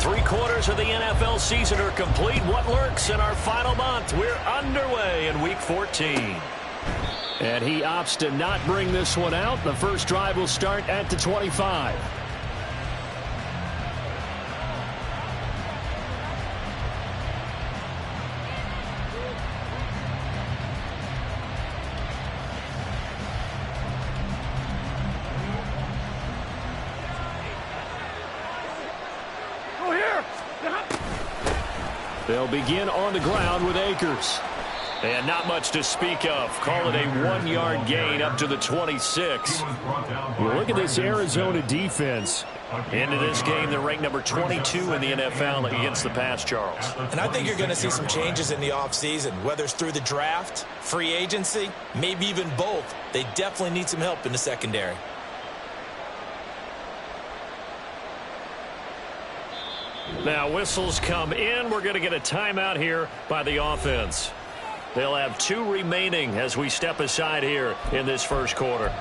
3/4 of the NFL season are complete. What lurks in our final month? We're underway in Week 14. And he opts to not bring this one out. The first drive will start at the 25. They'll begin on the ground with Akers. And not much to speak of. Call it a 1-yard gain up to the 26. You look at this Arizona defense. Into this game, they're ranked number 22 in the NFL against the pass, Charles. And I think you're going to see some changes in the offseason, whether it's through the draft, free agency, maybe even both. They definitely need some help in the secondary. Now, whistles come in. We're going to get a timeout here by the offense. They'll have 2 remaining as we step aside here in this first quarter.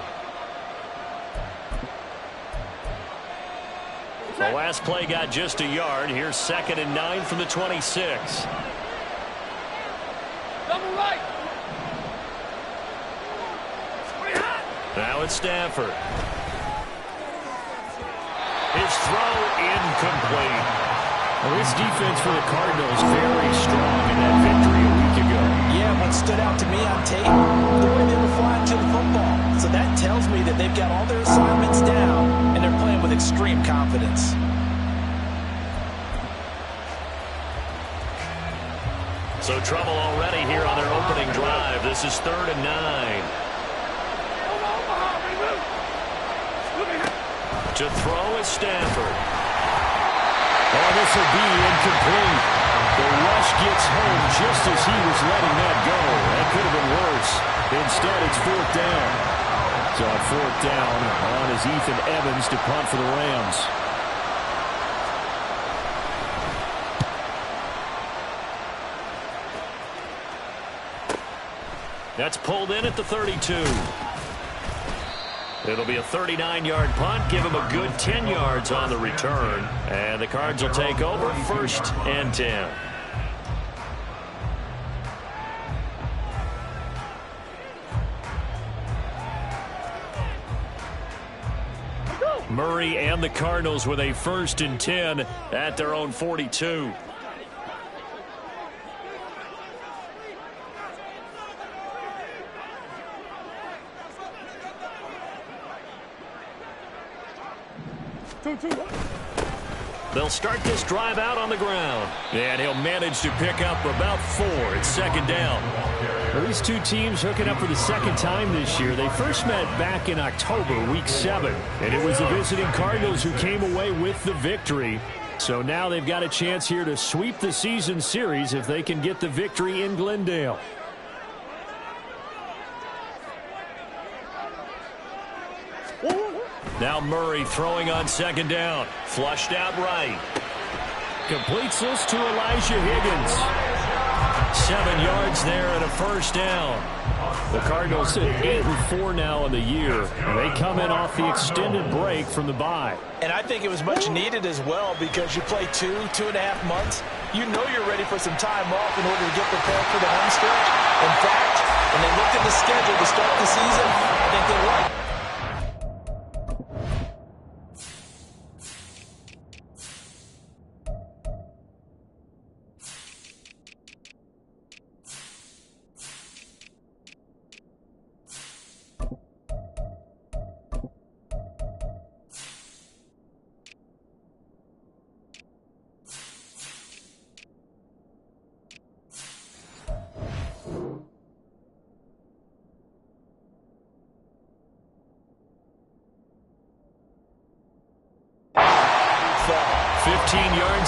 The last play got just a yard. Here's 2nd and 9 from the 26. Double right. Now it's Stafford. His throw incomplete. Well, this defense for the Cardinals very strong in that victory a week ago. Yeah, what stood out to me on tape, the way they were flying to the football. So that tells me that they've got all their assignments down, and they're playing with extreme confidence. So trouble already here on their opening drive. This is 3rd and 9. To throw is Stafford. Oh, this will be incomplete. The rush gets home just as he was letting that go. That could have been worse. Instead, it's 4th down. So on 4th down, on is Ethan Evans to punt for the Rams. That's pulled in at the 32. It'll be a 39-yard punt. Give him a good 10 yards on the return. And the Cards will take over 1st and 10. Murray and the Cardinals with a 1st and 10 at their own 42. They'll start this drive out on the ground. And he'll manage to pick up about 4. It's 2nd down. Well, these two teams hooking up for the 2nd time this year. They first met back in October, Week 7. And it was the visiting Cardinals who came away with the victory. So now they've got a chance here to sweep the season series if they can get the victory in Glendale. Now Murray throwing on 2nd down. Flushed out right. Completes this to Elijah Higgins. 7 yards there and a 1st down. The Cardinals sit 8-4 now in the year. And they come in off the extended break from the bye. And I think it was much needed as well because you play 2.5 months. You know you're ready for some time off in order to get prepared for the home stretch. In fact, when they looked at the schedule to start the season, I think they were.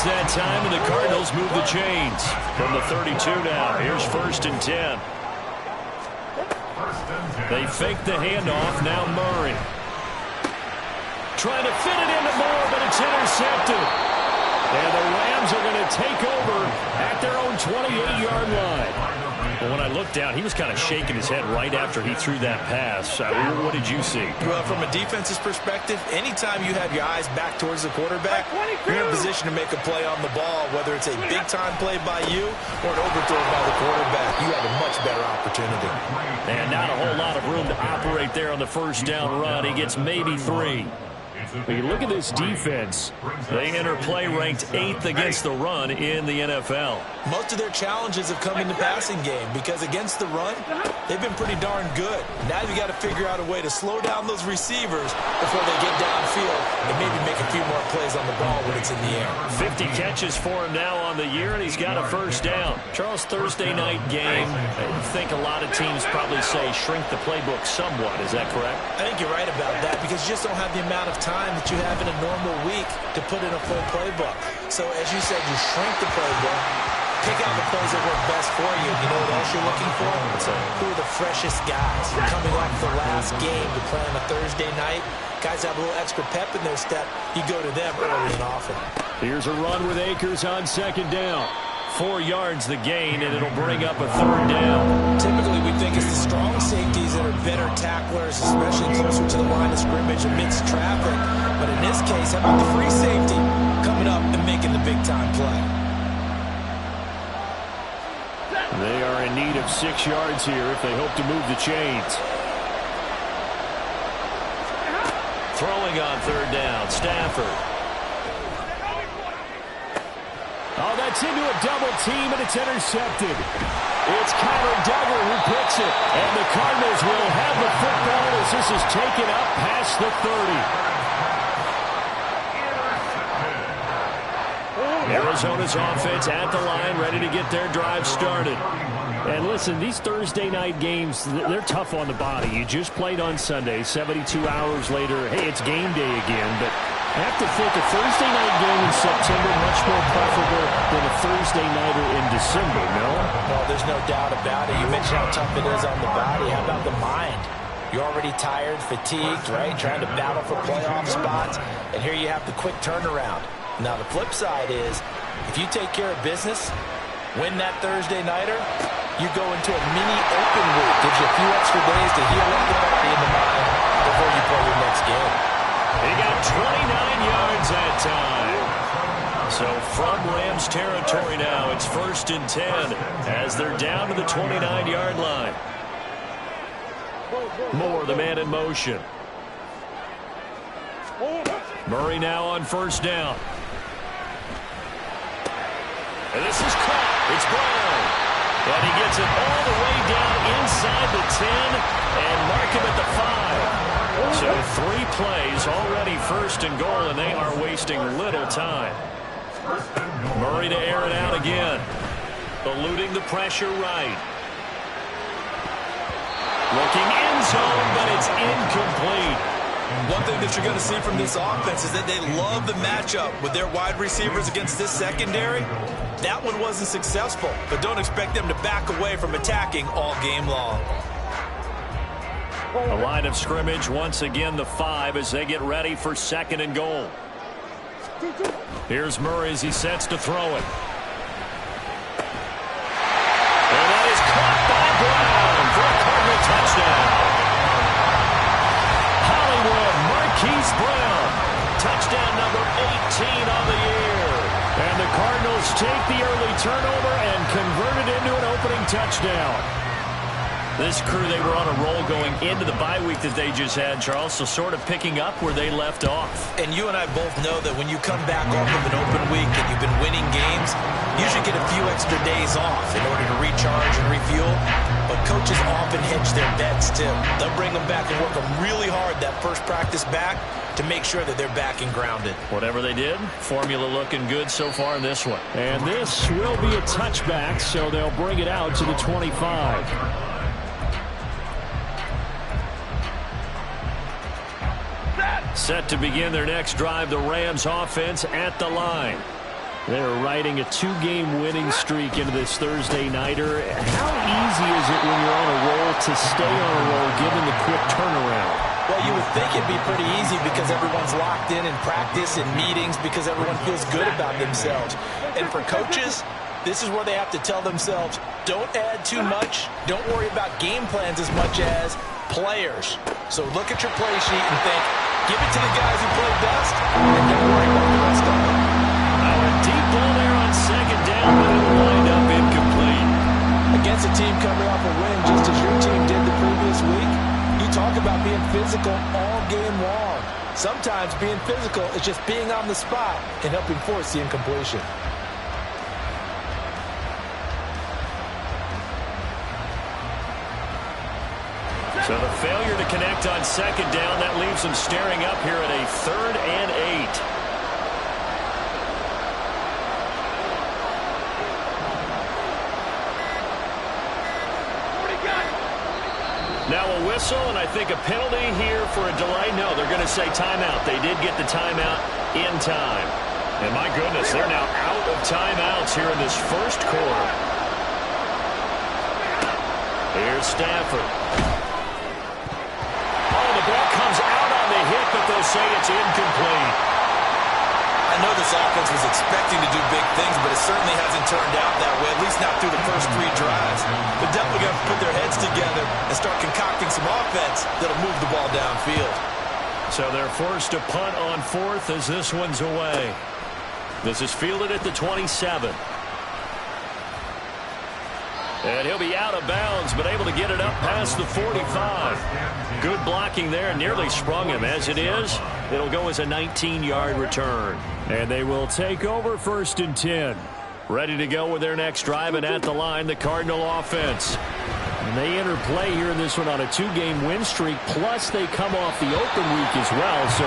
That time, and the Cardinals move the chains from the 32 now. Here's 1st and 10. They fake the handoff. Now Murray trying to fit it into Moore, but it's intercepted. And the Rams are going to take over at their own 28-yard line. Well, when I looked down, he was kind of shaking his head right after he threw that pass. What did you see? Well, from a defense's perspective, anytime you have your eyes back towards the quarterback, you're in a position to make a play on the ball, whether it's a big-time play by you or an overthrow by the quarterback. You have a much better opportunity. And not a whole lot of room to operate there on the first down run. He gets maybe 3. When you look at this defense, they enter play ranked 8th against the run in the NFL. Most of their challenges have come in the passing game because against the run, they've been pretty darn good. Now you got to figure out a way to slow down those receivers before they get downfield and maybe make a few more plays on the ball when it's in the air. 50 catches for him now on the year, and he's got a first down. Charles, Thursday night game, I think a lot of teams probably say shrink the playbook somewhat. Is that correct? I think you're right about that because you just don't have the amount of time that you have in a normal week to put in a full playbook. So as you said, you shrink the playbook, pick out the plays that work best for you. You know what else you're looking for? Who are the freshest guys coming off the last game to play on a Thursday night? Guys have a little extra pep in their step. You go to them early and often. Here's a run with Akers on second down. 4 yards the gain, and it'll bring up a third down. Typically, we think it's the strong safeties that are better tacklers, especially closer to the line of scrimmage amidst traffic. But in this case, how about the free safety coming up and making the big-time play? They are in need of 6 yards here if they hope to move the chains. Throwing on third down, Stafford. Oh, that's into a double team, and it's intercepted. It's Kyler Duggar who picks it. And the Cardinals will have the football as this is taken up past the 30. Arizona's offense at the line, ready to get their drive started. And listen, these Thursday night games, they're tough on the body. You just played on Sunday, 72 hours later, hey, it's game day again. But I have to think a Thursday night game in September much more preferable than a Thursday nighter in December, no? No, there's no doubt about it. You mentioned how tough it is on the body. How about the mind? You're already tired, fatigued, right? Trying to battle for playoff spots. And here you have the quick turnaround. Now, the flip side is, if you take care of business, win that Thursday nighter, you go into a mini open week. Gives you a few extra days to heal up the body and the mind before you play your next game. He got 29 yards that time. So from Rams territory now, it's 1st and 10 as they're down to the 29-yard line. Moore, the man in motion. Murray now on first down. And this is caught. It's Brown. And he gets it all the way down inside the 10 and mark him at the 5. So 3 plays already 1st and goal, and they are wasting little time. Murray to air it out again. Eluding the pressure right. Looking end zone, but it's incomplete. One thing that you're going to see from this offense is that they love the matchup with their wide receivers against this secondary. That one wasn't successful, but don't expect them to back away from attacking all game long. The line of scrimmage, once again, the 5 as they get ready for 2nd and goal. Here's Murray as he sets to throw it. And that is caught by Brown for a Cardinal touchdown. Hollywood Marquise Brown, touchdown number 18 on the year. And the Cardinals take the early turnover and convert it into an opening touchdown. This crew, they were on a roll going into the bye week that they just had, Charles, so sort of picking up where they left off. And you and I both know that when you come back off of an open week and you've been winning games, you should get a few extra days off in order to recharge and refuel. But coaches often hedge their bets, too. They'll bring them back and work them really hard that first practice back to make sure that they're back and grounded. Whatever they did, formula looking good so far in this one. And this will be a touchback, so they'll bring it out to the 25. Set to begin their next drive, the Rams offense at the line. They're riding a 2-game winning streak into this Thursday nighter. How easy is it when you're on a roll to stay on a roll given the quick turnaround? Well, you would think it'd be pretty easy because everyone's locked in practice and meetings because everyone feels good about themselves. And for coaches, this is where they have to tell themselves, don't add too much. Don't worry about game plans as much as players. So look at your play sheet and think, give it to the guys who play best, and don't worry about the rest of it. Now a deep ball there on second down, but it'll wind up incomplete. Against a team coming off a win, just as your team did the previous week, you talk about being physical all game long. Sometimes being physical is just being on the spot and helping force the incompletion. So the failure to connect on second down, that leaves them staring up here at a 3rd and 8. Now a whistle, and I think a penalty here for a delay. No, they're going to say timeout. They did get the timeout in time. And my goodness, they're now out of timeouts here in this first quarter. Here's Stafford. Oh, the ball comes out on the hit, but they'll say it's incomplete. I know this offense was expecting to do big things, but it certainly hasn't turned out that way, at least not through the first 3 drives. They're definitely going to put their heads together and start concocting some offense that'll move the ball downfield. So they're forced to punt on 4th as this one's away. This is fielded at the 27. And he'll be out of bounds, but able to get it up past the 45. Good blocking there, nearly sprung him. As it is, it'll go as a 19-yard return. And they will take over 1st and 10. Ready to go with their next drive, and at the line, the Cardinal offense. And they enter play here in this one on a 2-game win streak, plus they come off the open week as well. So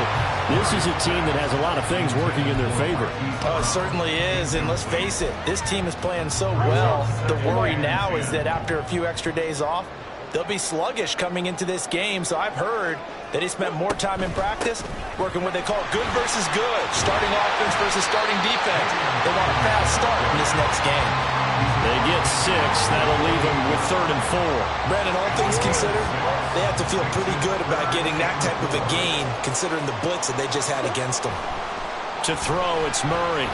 this is a team that has a lot of things working in their favor. Oh, it certainly is, and let's face it, this team is playing so well. The worry now is that after a few extra days off, they'll be sluggish coming into this game. So I've heard that he spent more time in practice working what they call good versus good, starting offense versus starting defense. They want a fast start in this next game. They get 6. That'll leave them with 3rd and 4. Brandon, all things considered, they have to feel pretty good about getting that type of a gain, considering the blitz that they just had against them. To throw, it's Murray.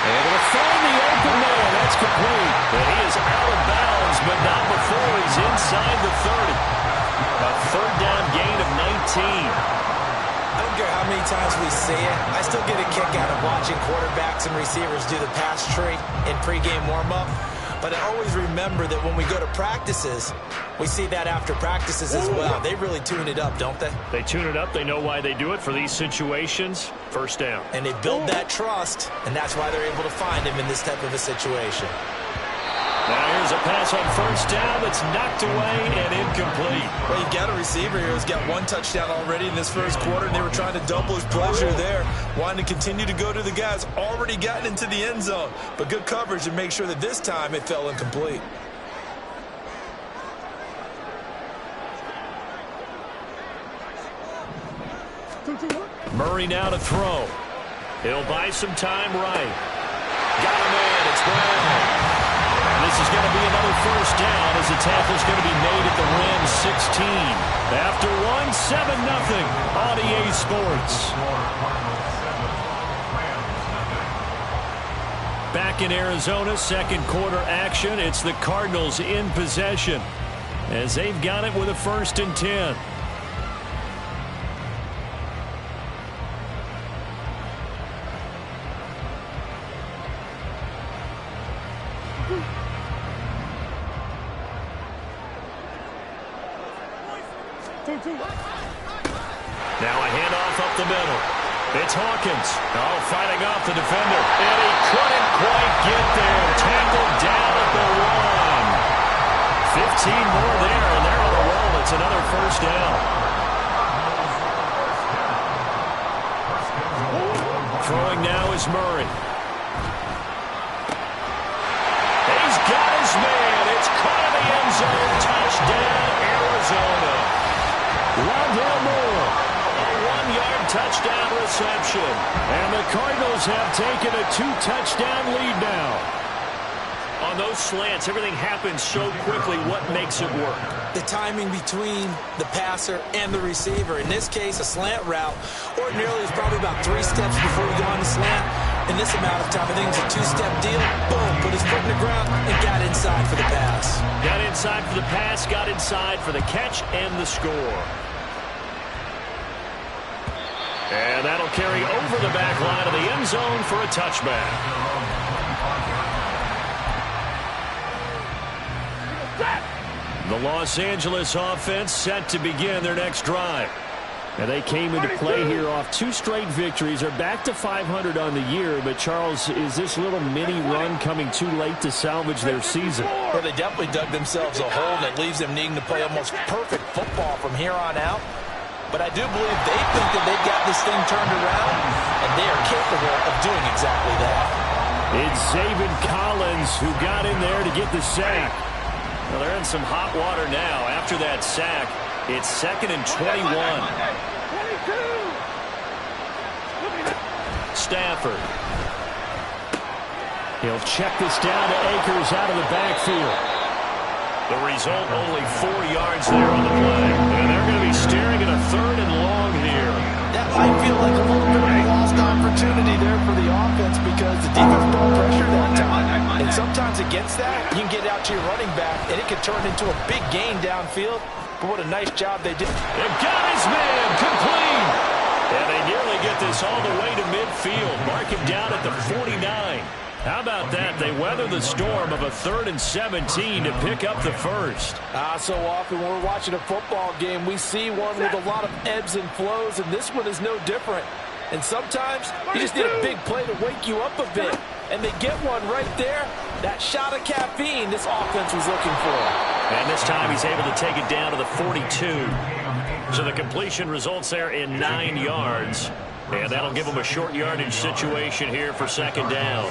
Able to find the open man. That's complete. But he is out of bounds, but not before he's inside the 30. A 3rd down gain of 19. I don't care how many times we see it. I still get a kick out of watching quarterbacks and receivers do the pass tree in pregame warm-up. But I always remember that when we go to practices, we see that after practices as well. They really tune it up, don't they? They tune it up. They know why they do it for these situations. 1st down. And they build that trust, and that's why they're able to find him in this type of a situation. Now here's a pass on 1st down that's knocked away and incomplete. Well, you got a receiver here who's got 1 touchdown already in this first quarter, and they were trying to double his pleasure there, wanting to continue to go to the guys already gotten into the end zone. But good coverage to make sure that this time it fell incomplete. Murray now to throw. He'll buy some time right. Got him in. It's Brown. This is going to be another 1st down as the tackle's going to be made at the Rams 16. After 1, 7-0 on EA Sports. Back in Arizona, 2nd quarter action. It's the Cardinals in possession as they've got it with a 1st and 10. Now a handoff up the middle. It's Hawkins. Oh, fighting off the defender. And he couldn't quite get there. Tackled down at the 1. 15 more there, and they're on a roll. It's another 1st down. Throwing now is Murray. He's got his man. It's caught in the end zone. Touchdown, Arizona. Rondale Moore, a 1-yard touchdown reception. And the Cardinals have taken a 2-touchdown lead now. On those slants, everything happens so quickly. What makes it work? The timing between the passer and the receiver. In this case, a slant route. Ordinarily, it's probably about 3 steps before you go on the slant. In this amount of time, I think it's a two-step deal. Boom, put his foot in the ground and got inside for the pass. Got inside for the pass, got inside for the catch and the score. And that'll carry over the back line of the end zone for a touchback. The Los Angeles offense set to begin their next drive. And they came into play here off 2 straight victories. They're back to 500 on the year. But, Charles, is this little mini run coming too late to salvage their season? Well, they definitely dug themselves a hole that leaves them needing to play almost perfect football from here on out. But I do believe they think that they've got this thing turned around, and they are capable of doing exactly that. It's Zaven Collins who got in there to get the sack. Well, they're in some hot water now. After that sack, it's 2nd and 21. Stafford. He'll check this down to Akers out of the backfield. The result, only 4 yards there on the play. And they're going to be staring at a 3rd and long here. That might feel like a little bit of a lost opportunity there for the offense because the defense brought pressure that time. And sometimes against that, you can get out to your running back, and it can turn into a big gain downfield. But what a nice job they did. They've got his man complete. And they nearly get this all the way to midfield. Mark him down at the 49. How about that? They weather the storm of a 3rd and 17 to pick up the first. So often when we're watching a football game, we see one with a lot of ebbs and flows, and this one is no different. And sometimes you just need a big play to wake you up a bit. And they get one right there. That shot of caffeine this offense was looking for. And this time he's able to take it down to the 42. So the completion results there in 9 yards. And that'll give them a short yardage situation here for 2nd down.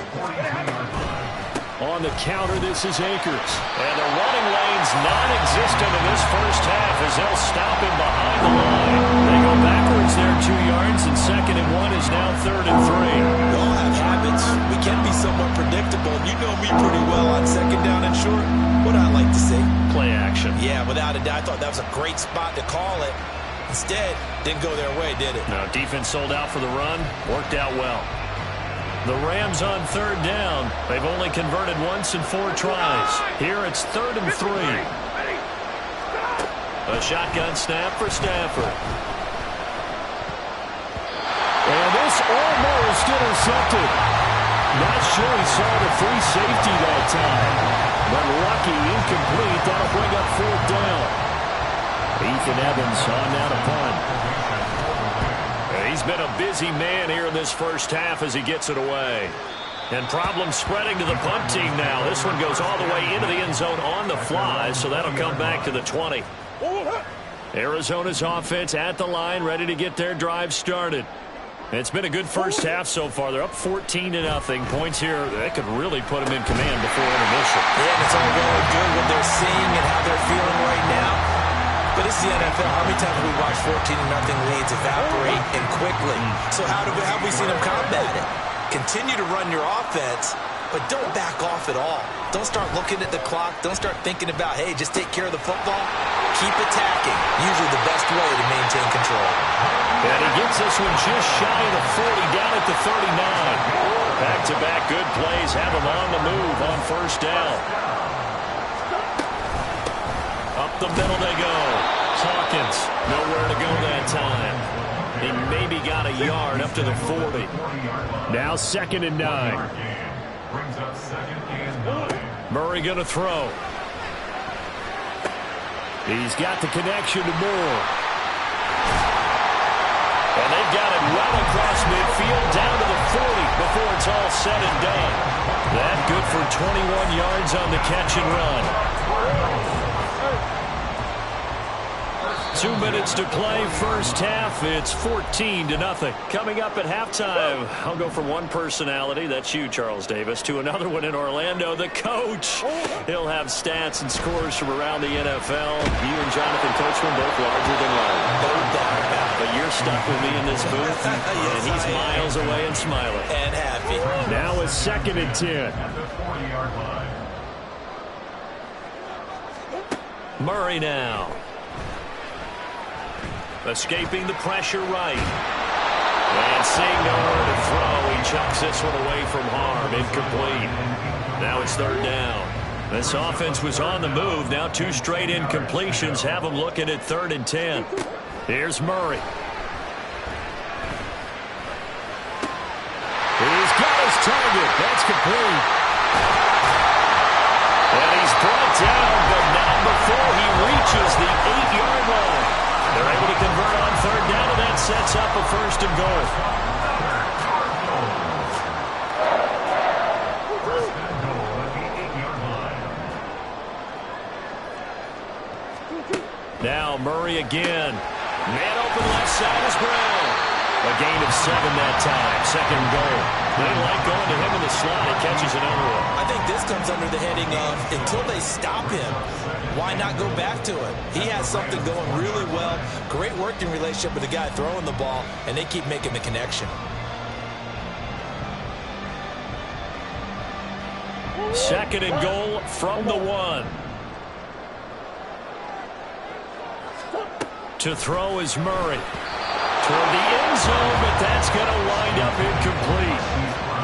On the counter, this is Akers. And the running lane's non-existent in this first half as they'll stop him behind the line. They go backwards there 2 yards, and 2nd and 1 is now 3rd and 3. We all have habits. We can be somewhat predictable. You know me pretty well on 2nd down and short. What I like to say? Play action. Yeah, without a doubt. I thought that was a great spot to call it. Instead, didn't go their way, did it? No, defense sold out for the run. Worked out well. The Rams on 3rd down. They've only converted once in 4 tries. Here it's 3rd and 3. A shotgun snap for Stafford. And this almost intercepted. Not sure he saw the free safety that time. But lucky, incomplete. That'll bring up 4th down. Ethan Evans on down to punt. He's been a busy man here in this first half as he gets it away. And problems spreading to the punt team now. This one goes all the way into the end zone on the fly, so that'll come back to the 20. Arizona's offense at the line, ready to get their drive started. It's been a good first half so far. They're up 14-0. Points here, that could really put them in command before intermission. Yeah, and it's all well and good what they're seeing and how they're feeling right now. But it's the NFL. How many times have we watched 14-0 leads evaporate and quickly? So how have we seen them combat it? Continue to run your offense, but don't back off at all. Don't start looking at the clock. Don't start thinking about, hey, just take care of the football. Keep attacking. Usually the best way to maintain control. And he gets this one just shy of the 40, down at the 39. Back-to-back good plays have him on the move on 1st down. Up the middle they go. Hawkins, nowhere to go that time. He maybe got a yard up to the 40. Now 2nd and 9. Murray going to throw. He's got the connection to Moore. And they've got it well across midfield down to the 40 before it's all said and done. That good for 21 yards on the catch and run. 2 minutes to play first half. It's 14-0. Coming up at halftime, I'll go from one personality, that's you, Charles Davis, to another one in Orlando, the coach. He'll have stats and scores from around the NFL. You and Jonathan Coachman both larger than life. No doubt about it. But you're stuck with me in this booth, and he's miles away and smiling. And happy. Now it's 2nd and 10. Murray now. Escaping the pressure right. And seeing nowhere to throw, he He chucks this one away from harm. Incomplete. Now it's third down. This offense was on the move. Now 2 straight incompletions have them looking at 3rd and 10. Here's Murray. He's got his target. That's complete. And he's brought down, but not before he reaches the 8-yard line. They're able to convert on 3rd down, and that sets up a 1st and goal. Now Murray again. Man open left side is Brown. A gain of 7 that time. 2nd and goal. They like going to him in the slot. He catches another one. I think this comes under the heading of until they stop him, why not go back to it? He has something going really well. Great working relationship with the guy throwing the ball, and they keep making the connection. 2nd and goal from the 1. To throw is Murray. Toward the end zone, but that's going to wind up incomplete.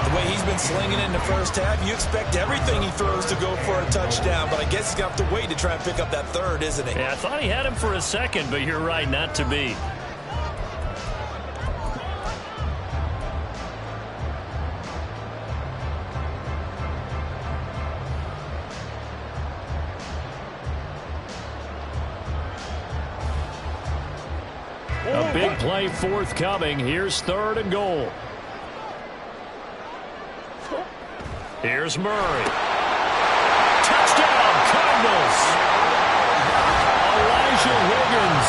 The way he's been slinging it in the first half, you expect everything he throws to go for a touchdown, but I guess he's going to have to wait to try and pick up that 3rd, isn't he? Yeah, I thought he had him for a second, but you're right, not to be. A big play forthcoming. Here's 3rd and goal. Here's Murray. Touchdown, Cardinals. Elijah Higgins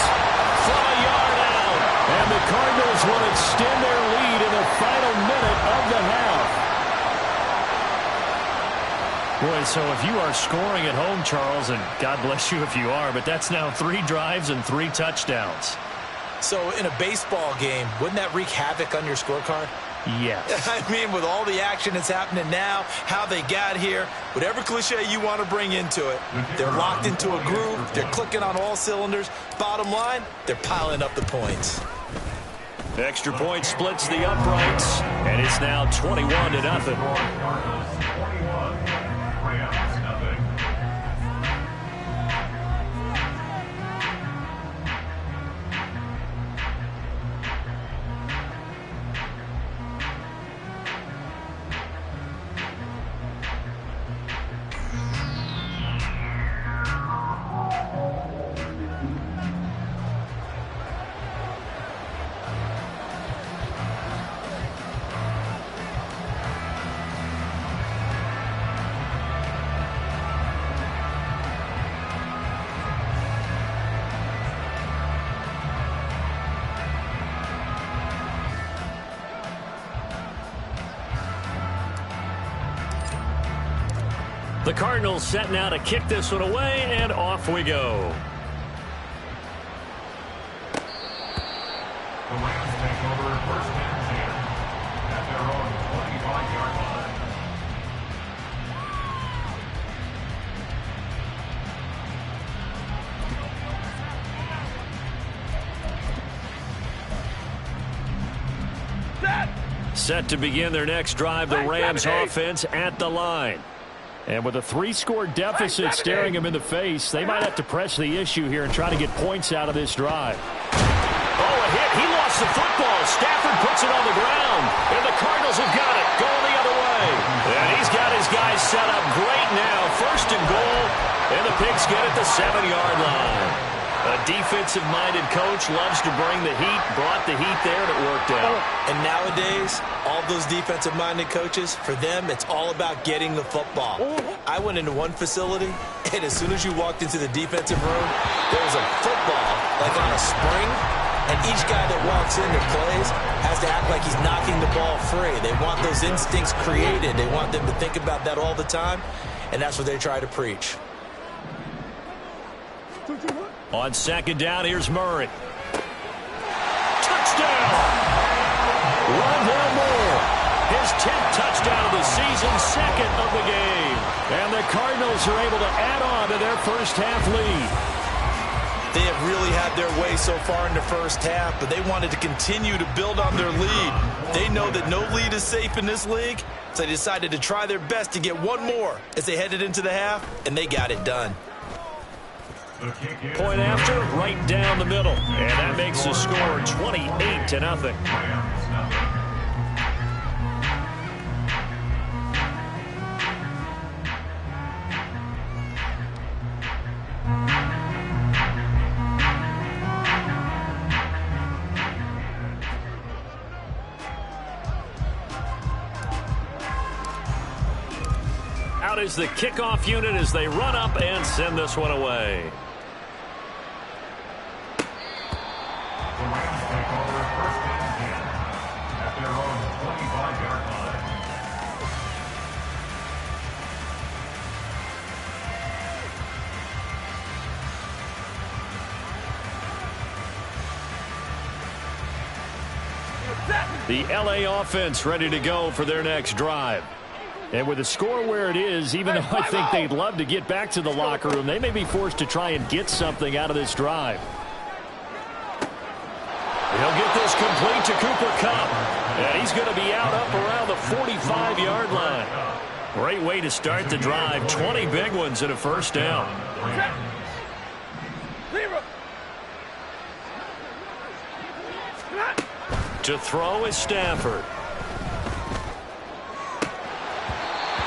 from a yard out. And the Cardinals will extend their lead in the final minute of the half. Boy, so if you are scoring at home, Charles, and God bless you if you are, but that's now 3 drives and 3 touchdowns. So in a baseball game, wouldn't that wreak havoc on your scorecard? Yes. I mean, with all the action that's happening now, how they got here, whatever cliche you want to bring into it, they're locked into a groove, they're clicking on all cylinders. Bottom line, they're piling up the points. Extra point splits the uprights, and it's now 21-0. The Cardinals set now to kick this one away, and off we go. The Rams take over 1st and 10 at their own 25-yard line. Set to begin their next drive, the Rams offense at the line. And with a 3-score deficit staring them in the face, they might have to press the issue here and try to get points out of this drive. Oh, a hit. He lost the football. Stafford puts it on the ground. And the Cardinals have got it. Going the other way. And he's got his guys set up great now. 1st and goal. And the Pigs get it the 7-yard line. A defensive-minded coach loves to bring the heat. Brought the heat there, and it worked out. And nowadays, all those defensive-minded coaches, for them, it's all about getting the football. I went into one facility, and as soon as you walked into the defensive room, there was a football, like on a spring, and each guy that walks in that plays has to act like he's knocking the ball free. They want those instincts created. They want them to think about that all the time, and that's what they try to preach. On 2nd down, here's Murray. Touchdown! Rondale Moore. His 10th touchdown of the season, 2nd of the game. And the Cardinals are able to add on to their first half lead. They have really had their way so far in the first half, but they wanted to continue to build on their lead. They know that no lead is safe in this league, so they decided to try their best to get one more as they headed into the half, and they got it done. Point after, right down the middle. And that makes the score 28-0. Out is the kickoff unit as they run up and send this one away. The Rams take over first and 10 at their own 25-yard line. The LA offense ready to go for their next drive. And with the score where it is, even though I think they'd love to get back to the locker room, they may be forced to try and get something out of this drive. He'll get this complete to Cooper Kupp. And he's going to be out up around the 45-yard line. Great way to start the drive. 20 big ones and a first down. To throw is Stafford.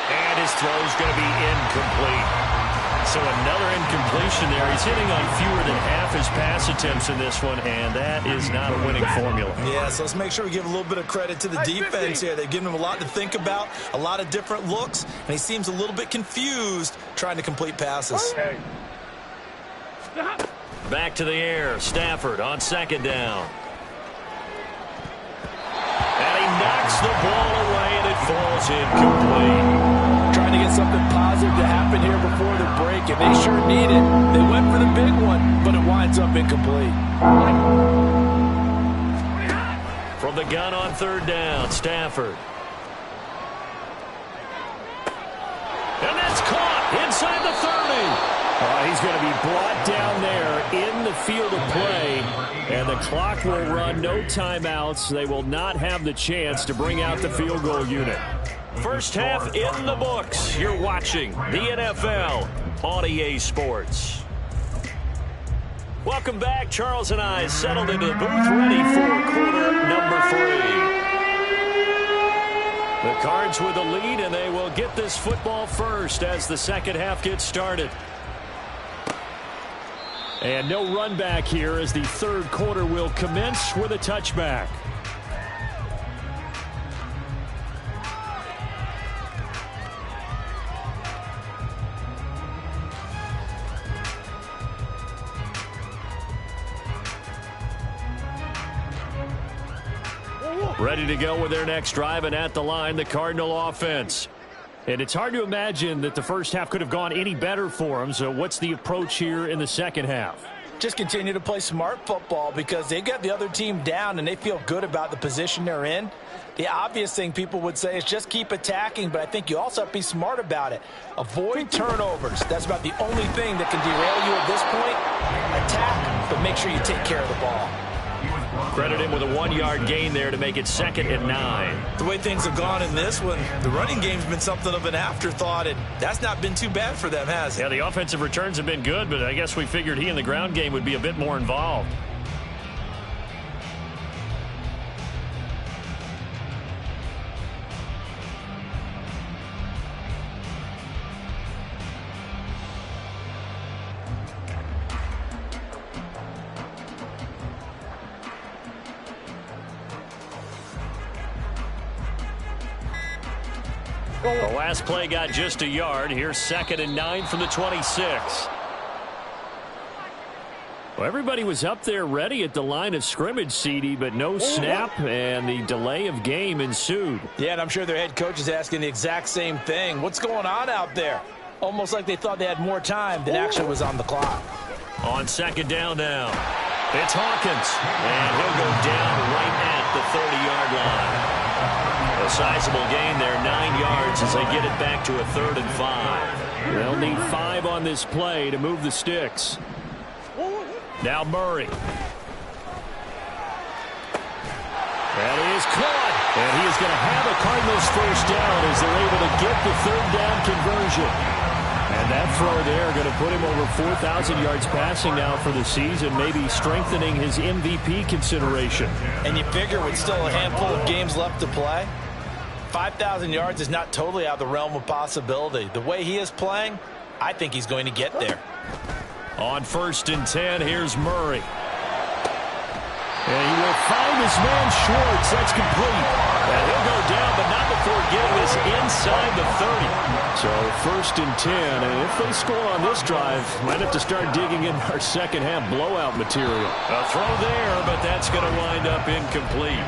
And his throw is going to be incomplete. So another incompletion there. He's hitting on fewer than half his pass attempts in this one, and that is not a winning formula. Yeah, so let's make sure we give a little bit of credit to the defense here. They've given him a lot to think about, a lot of different looks, and he seems a little bit confused trying to complete passes. Back to the air. Stafford on second down. And he knocks the ball away, and it falls incomplete. Trying to get something positive to happen here before the break, and they sure need it. They went for the big one, but it winds up incomplete. From the gun on third down, Stafford. And that's caught inside the 30. He's going to be brought down there in the field of play, and the clock will run. No timeouts. They will not have the chance to bring out the field goal unit. First half in the books. You're watching the NFL on EA Sports. Welcome back. Charles and I settled into the booth, ready for quarter number 3. The Cards with the lead, and they will get this football first as the second half gets started. And no run back here as the third quarter will commence with a touchback. Ready to go with their next drive, and at the line, the Cardinal offense. And it's hard to imagine that the first half could have gone any better for them. So what's the approach here in the second half? Just continue to play smart football because they got the other team down and they feel good about the position they're in. The obvious thing people would say is just keep attacking, but I think you also have to be smart about it. Avoid turnovers. That's about the only thing that can derail you at this point. Attack, but make sure you take care of the ball. Credit him with a 1-yard gain there to make it 2nd and 9. The way things have gone in this one, the running game's been something of an afterthought, and that's not been too bad for them, has it? Yeah, the offensive returns have been good, but I guess we figured he in the ground game would be a bit more involved. The last play got just a yard. Here's 2nd and 9 from the 26. Well, everybody was up there ready at the line of scrimmage, CD, but no snap, and the delay of game ensued. Yeah, and I'm sure their head coach is asking the exact same thing. What's going on out there? Almost like they thought they had more time than actually was on the clock. On 2nd down now, it's Hawkins, and he'll go down right at the 30-yard line. A sizable gain there, 9 yards as they get it back to a 3rd and 5. They'll need 5 on this play to move the sticks. Now Murray. That is caught. And he is going to have a Cardinals first down as they're able to get the third down conversion. And that throw there going to put him over 4,000 yards passing now for the season, maybe strengthening his MVP consideration. And you figure with still a handful of games left to play, 5,000 yards is not totally out of the realm of possibility. The way he is playing, I think he's going to get there. On 1st and 10, here's Murray. And he will find his man Schwartz. That's complete. And he'll go down, but not before getting this inside the 30. So 1st and 10, and if they score on this drive, might have to start digging in our second half blowout material. A throw there, but that's going to wind up incomplete.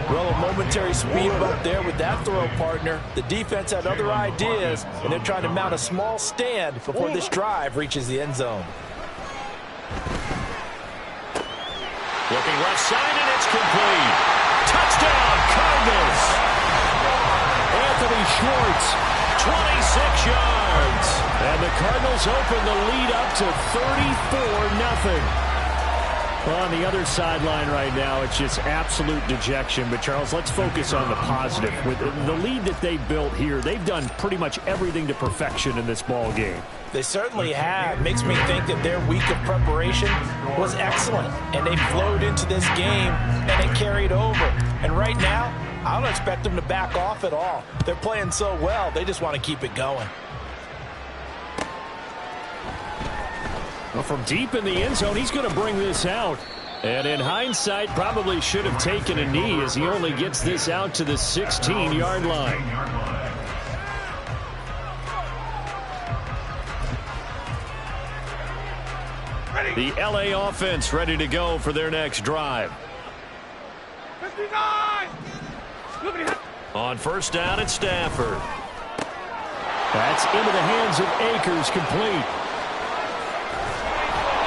Well, a momentary speed bump there with that throw, partner. The defense had other ideas, and they're trying to mount a small stand before this drive reaches the end zone. Looking left side, and it's complete. Touchdown, Cardinals. Anthony Schwartz, 26 yards. And the Cardinals open the lead up to 34-0. Well, on the other sideline right now, it's just absolute dejection. But, Charles, let's focus on the positive. With the lead that they built here, they've done pretty much everything to perfection in this ball game. They certainly have. Makes me think that their week of preparation was excellent. And they flowed into this game, and it carried over. And right now, I don't expect them to back off at all. They're playing so well, they just want to keep it going. Well, from deep in the end zone, he's going to bring this out. And in hindsight, probably should have taken a knee as he only gets this out to the 16-yard line. The LA offense ready to go for their next drive. 59! On 1st down at Stafford. That's into the hands of Akers, complete.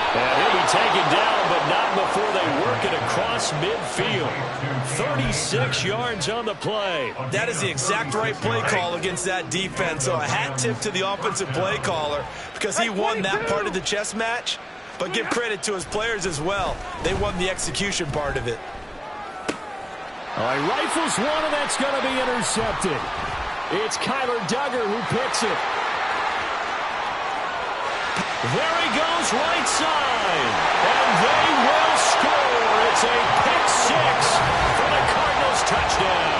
And he'll be taken down, but not before they work it across midfield. 36 yards on the play. That is the exact right play call against that defense. So a hat tip to the offensive play caller because he won that part of the chess match. But give credit to his players as well. They won the execution part of it. All right, rifles one, and that's going to be intercepted. It's Kyler Duggar who picks it. There he goes, right side. And they will score. It's a pick six for the Cardinals touchdown.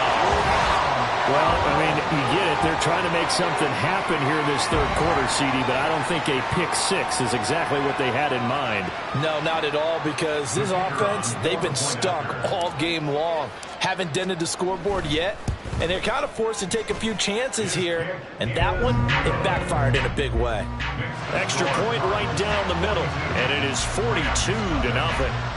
Well, I mean, you get it. They're trying to make something happen here in this third quarter, CD, but I don't think a pick six is exactly what they had in mind. No, not at all, because this offense, they've been stuck all game long. Haven't dented the scoreboard yet, and they're kind of forced to take a few chances here, and that one, it backfired in a big way. Extra point right down the middle, and it is 42-0.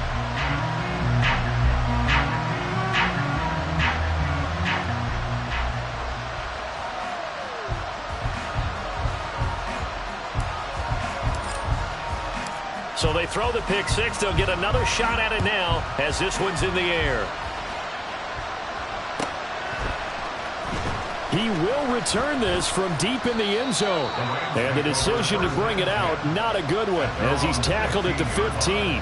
So they throw the pick six. They'll get another shot at it now as this one's in the air. He will return this from deep in the end zone. And the decision to bring it out, not a good one, as he's tackled at the 15.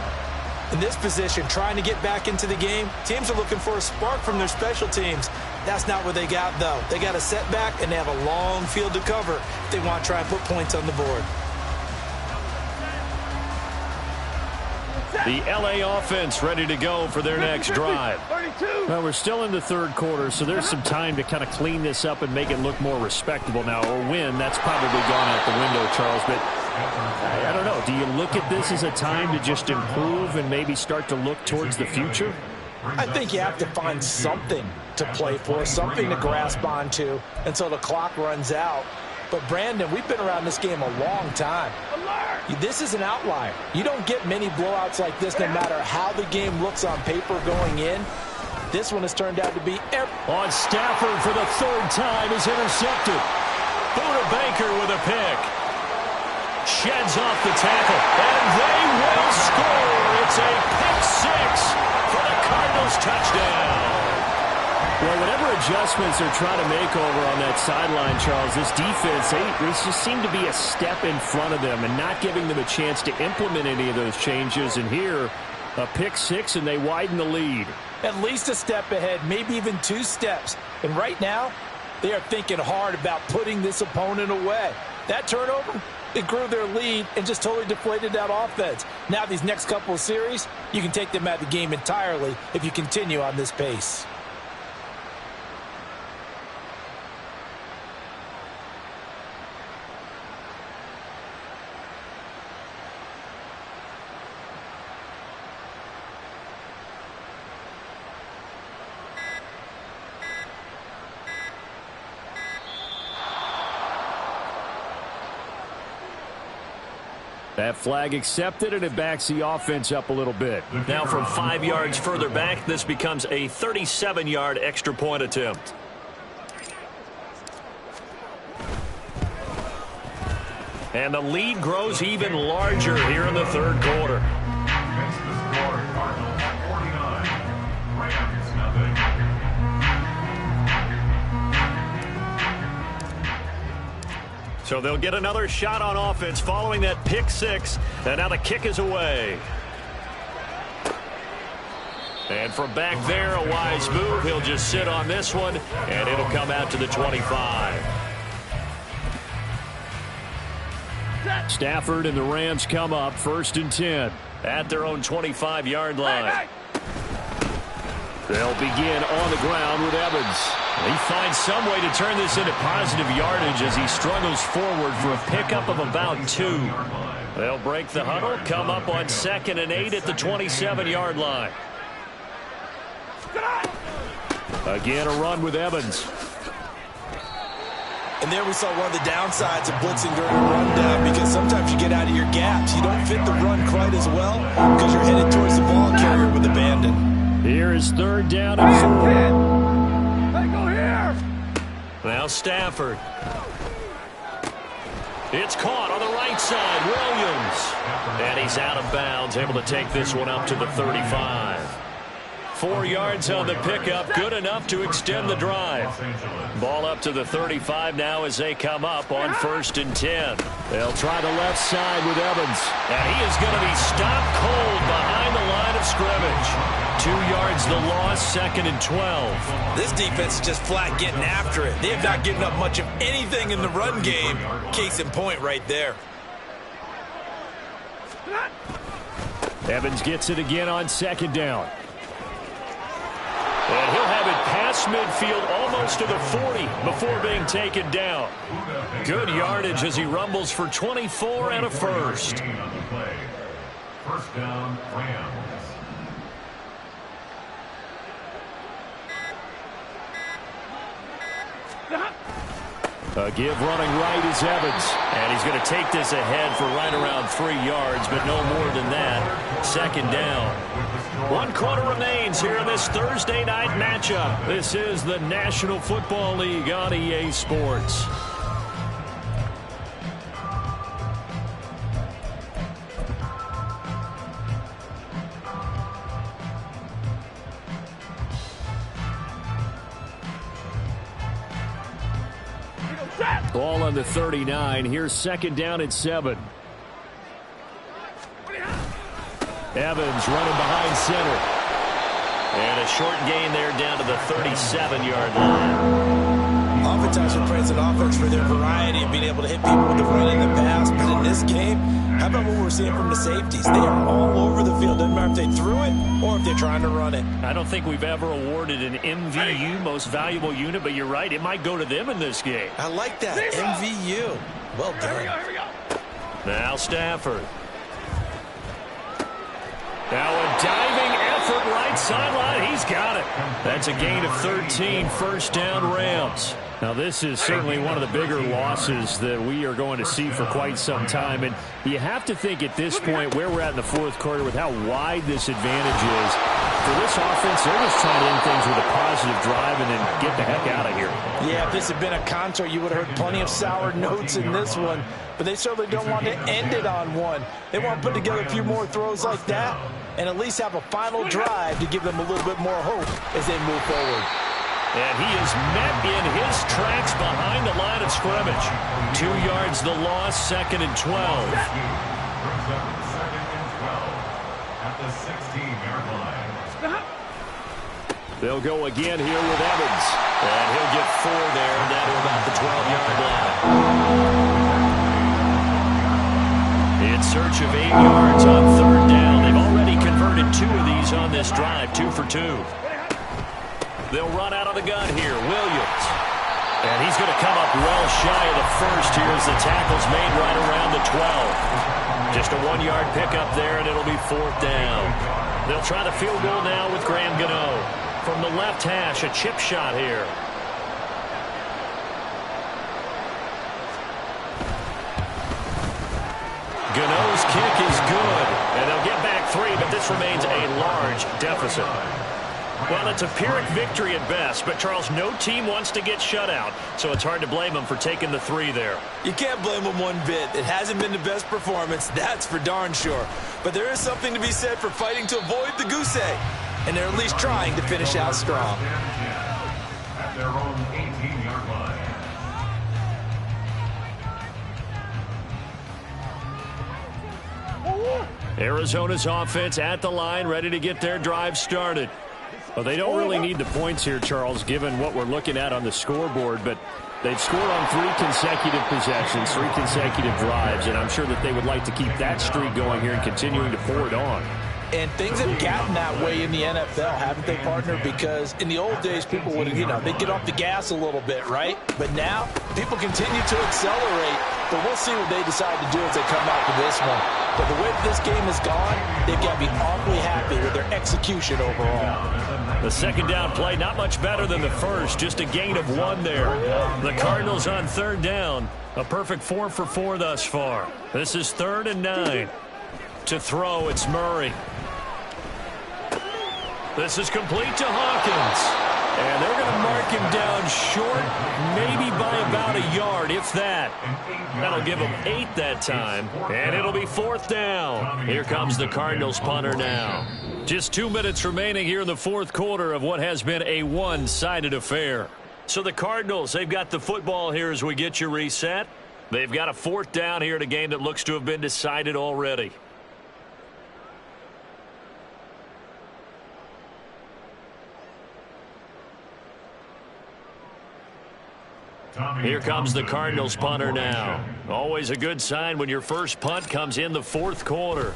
In this position, trying to get back into the game, teams are looking for a spark from their special teams. That's not what they got, though. They got a setback, and they have a long field to cover if they want to try and put points on the board. The LA offense ready to go for their next drive. Well, we're still in the third quarter, so there's some time to kind of clean this up and make it look more respectable now. Or win, that's probably gone out the window, Charles. But I don't know. Do you look at this as a time to just improve and maybe start to look towards the future? I think you have to find something to play for, something to grasp onto until the clock runs out. But, Brandon, we've been around this game a long time. This is an outlier. You don't get many blowouts like this no matter how the game looks on paper going in. This one has turned out to be... On Stafford for the third time is intercepted. Buda Baker with a pick. Sheds off the tackle. And they will score. It's a pick six for the Cardinals touchdown. Well, whenever a adjustments they're trying to make over on that sideline, Charles. This defense, they just seem to be a step in front of them and not giving them a chance to implement any of those changes. And here, a pick six, and they widen the lead. At least a step ahead, maybe even 2 steps. And right now, they are thinking hard about putting this opponent away. That turnover, it grew their lead and just totally deflated that offense. Now these next couple of series, you can take them out of the game entirely if you continue on this pace. That flag accepted, and it backs the offense up a little bit. Now from 5 yards further back, this becomes a 37-yard extra point attempt. And the lead grows even larger here in the third quarter. Against the score, Cardinals 49, Rams nothing. So they'll get another shot on offense following that pick six. And now the kick is away. And from back there, a wise move. He'll just sit on this one, and it'll come out to the 25. Stafford and the Rams come up 1st and 10 at their own 25-yard line. They'll begin on the ground with Evans. He finds some way to turn this into positive yardage as he struggles forward for a pickup of about 2. They'll break the huddle, come up on 2nd and 8 at the 27-yard line. Again, a run with Evans. And there we saw one of the downsides of blitzing during a rundown, because sometimes you get out of your gaps. You don't fit the run quite as well because you're headed towards the ball carrier with abandon. Here is 3rd down and 4. Now Stafford. It's caught on the right side. Williams. And he's out of bounds, able to take this one up to the 35. 4 yards on the pickup, good enough to extend the drive. Ball up to the 35 now as they come up on 1st and 10. They'll try the left side with Evans. And he is going to be stopped cold behind the line of scrimmage. 2 yards the loss, 2nd and 12. This defense is just flat getting after it. They have not given up much of anything in the run game. Case in point right there. Evans gets it again on 2nd down. And he'll have it past midfield almost to the 40 before being taken down. Good yardage as he rumbles for 24 and a first. 1st down, Rams. A give running right is Evans. And he's going to take this ahead for right around 3 yards, but no more than that. 2nd down. 1 quarter remains here in this Thursday night matchup. This is the National Football League on EA Sports. Ball on the 39. Here's 2nd down and 7. Evans running behind center. And a short gain there down to the 37-yard line. Oftentimes we're praising offense for their variety of being able to hit people with the run in the pass. But in this game, how about what we're seeing from the safeties? They are all over the field. Doesn't matter if they threw it or if they're trying to run it. I don't think we've ever awarded an MVU, most valuable unit, but you're right. It might go to them in this game. I like that. MVU. Well done. Here we go. Now Stafford. Now a diving effort right sideline. He's got it. That's a gain of 13. 1st down Rams. Now this is certainly one of the bigger losses that we are going to see for quite some time. And you have to think at this point where we're at in the 4th quarter with how wide this advantage is. For this offense, they're just trying to end things with a positive drive and then get the heck out of here. Yeah, if this had been a concert, you would have heard plenty of sour notes in this one. But they certainly don't want to end it on one. They want to put together a few more throws like that and at least have a final drive to give them a little bit more hope as they move forward. And he is met in his tracks behind the line of scrimmage. 2 yards the loss, 2nd and 12. Brings up 2nd and 12 at the 16-yard line. They'll go again here with Evans. And he'll get 4 there, down to about the 12-yard line. In search of 8 yards on 3rd down. They've already converted 2 of these on this drive, 2 for 2. They'll run out of the gun here. Williams. And he's going to come up well shy of the first here as the tackle's made right around the 12. Just a 1-yard pickup there, and it'll be 4th down. They'll try the field goal now with Graham Gano. From the left hash, a chip shot here. Gano's kick is good, and they'll get back 3, but this remains a large deficit. Well, it's a Pyrrhic victory at best, but, Charles, no team wants to get shut out, so it's hard to blame them for taking the 3 there. You can't blame them one bit. It hasn't been the best performance, that's for darn sure. But there is something to be said for fighting to avoid the goose egg, and they're at least trying to finish out strong. At their own 18-yard line. Arizona's offense at the line, ready to get their drive started. Well, they don't really need the points here, Charles, given what we're looking at on the scoreboard, but they've scored on 3 consecutive possessions, 3 consecutive drives, and I'm sure that they would like to keep that streak going here and continuing to pour it on. And things have gotten that way in the NFL, haven't they, partner? Because in the old days, people would, they'd get off the gas a little bit, right? But now, people continue to accelerate. But we'll see what they decide to do as they come out for this one. But the way that this game has gone, they've got to be awfully happy with their execution overall. The 2nd down play, not much better than the first, just a gain of 1 there. The Cardinals on 3rd down, a perfect 4 for 4 thus far. This is 3rd and 9. To throw, it's Murray. This is complete to Hawkins. And they're going to mark him down short, maybe by about a yard, if that. That'll give him 8 that time, and it'll be 4th down. Here comes the Cardinals punter now. Just 2 minutes remaining here in the 4th quarter of what has been a one-sided affair. So the Cardinals, they've got the football here as we get you reset. They've got a 4th down here in a game that looks to have been decided already. Here comes the Cardinals punter now. Always a good sign when your first punt comes in the 4th quarter.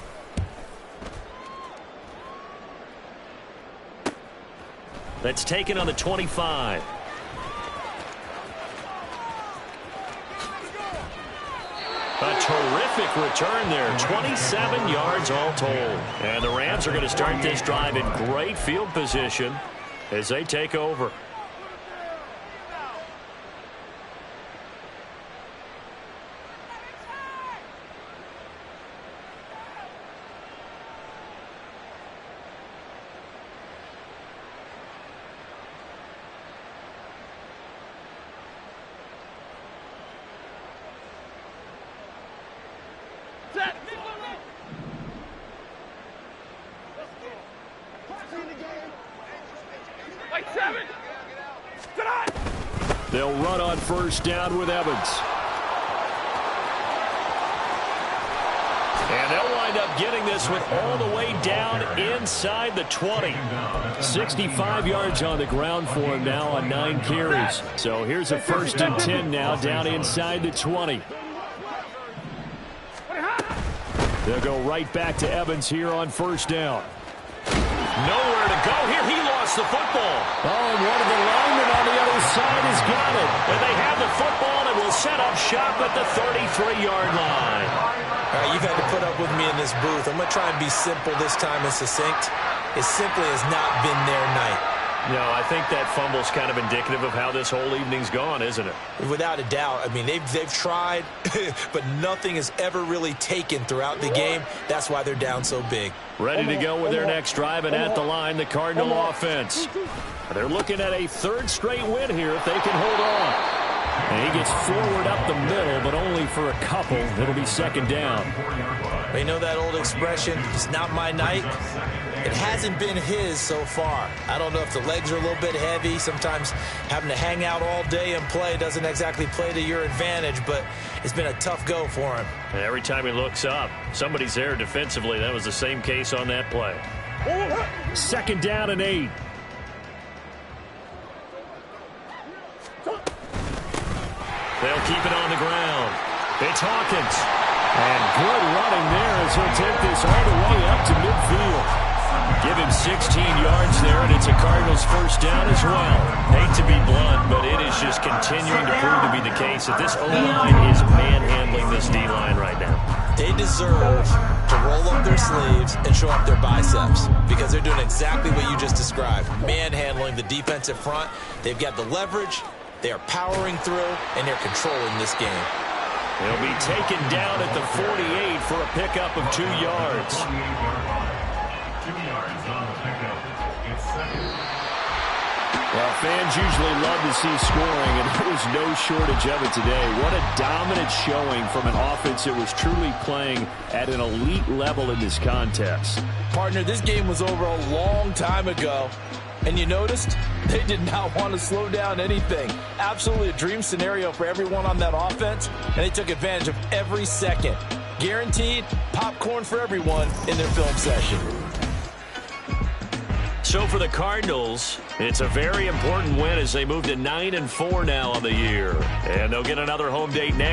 That's taken on the 25. A terrific return there. 27 yards all told. And the Rams are going to start this drive in great field position as they take over. They'll run on 1st down with Evans. And they'll wind up getting this one all the way down inside the 20. 65 yards on the ground for him now on 9 carries. So here's a 1st and 10 now down inside the 20. They'll go right back to Evans here on 1st down. Nowhere to go here. He lost the football. Oh, and one of the linemen on the other side has got it. And they have the football and will set up shop at the 33-yard line. All right, you've had to put up with me in this booth. I'm going to try and be simple this time and succinct. It simply has not been their night. No, I think that fumble's kind of indicative of how this whole evening's gone, isn't it? Without a doubt. I mean, they've tried, but nothing has ever really taken throughout the game. That's why they're down so big. Ready to go with their next drive, and at the line, the Cardinal offense. They're looking at a 3rd straight win here if they can hold on. And he gets forward up the middle, but only for a couple. It'll be second down. You know that old expression, it's not my night? It hasn't been his so far. I don't know if the legs are a little bit heavy. Sometimes having to hang out all day and play doesn't exactly play to your advantage, but it's been a tough go for him. And every time he looks up, somebody's there defensively. That was the same case on that play. Second down and 8. They'll keep it on the ground. It's Hawkins. And good running there as he'll take this all the way up to midfield. Give him 16 yards there, and it's a Cardinals first down as well. Hate to be blunt, but it is just continuing to prove to be the case that this O-line is manhandling this D-line right now. They deserve to roll up their sleeves and show up their biceps because they're doing exactly what you just described, manhandling the defensive front. They've got the leverage. They are powering through, and they're controlling this game. They'll be taken down at the 48 for a pickup of 2 yards. 2 yards on the pickup. It's second. Well, fans usually love to see scoring, and there was no shortage of it today. What a dominant showing from an offense that was truly playing at an elite level in this contest. Partner, this game was over a long time ago. And you noticed they did not want to slow down anything. Absolutely a dream scenario for everyone on that offense, and they took advantage of every second. Guaranteed popcorn for everyone in their film session. So for the Cardinals, it's a very important win as they move to 9-4 now on the year. And they'll get another home date next.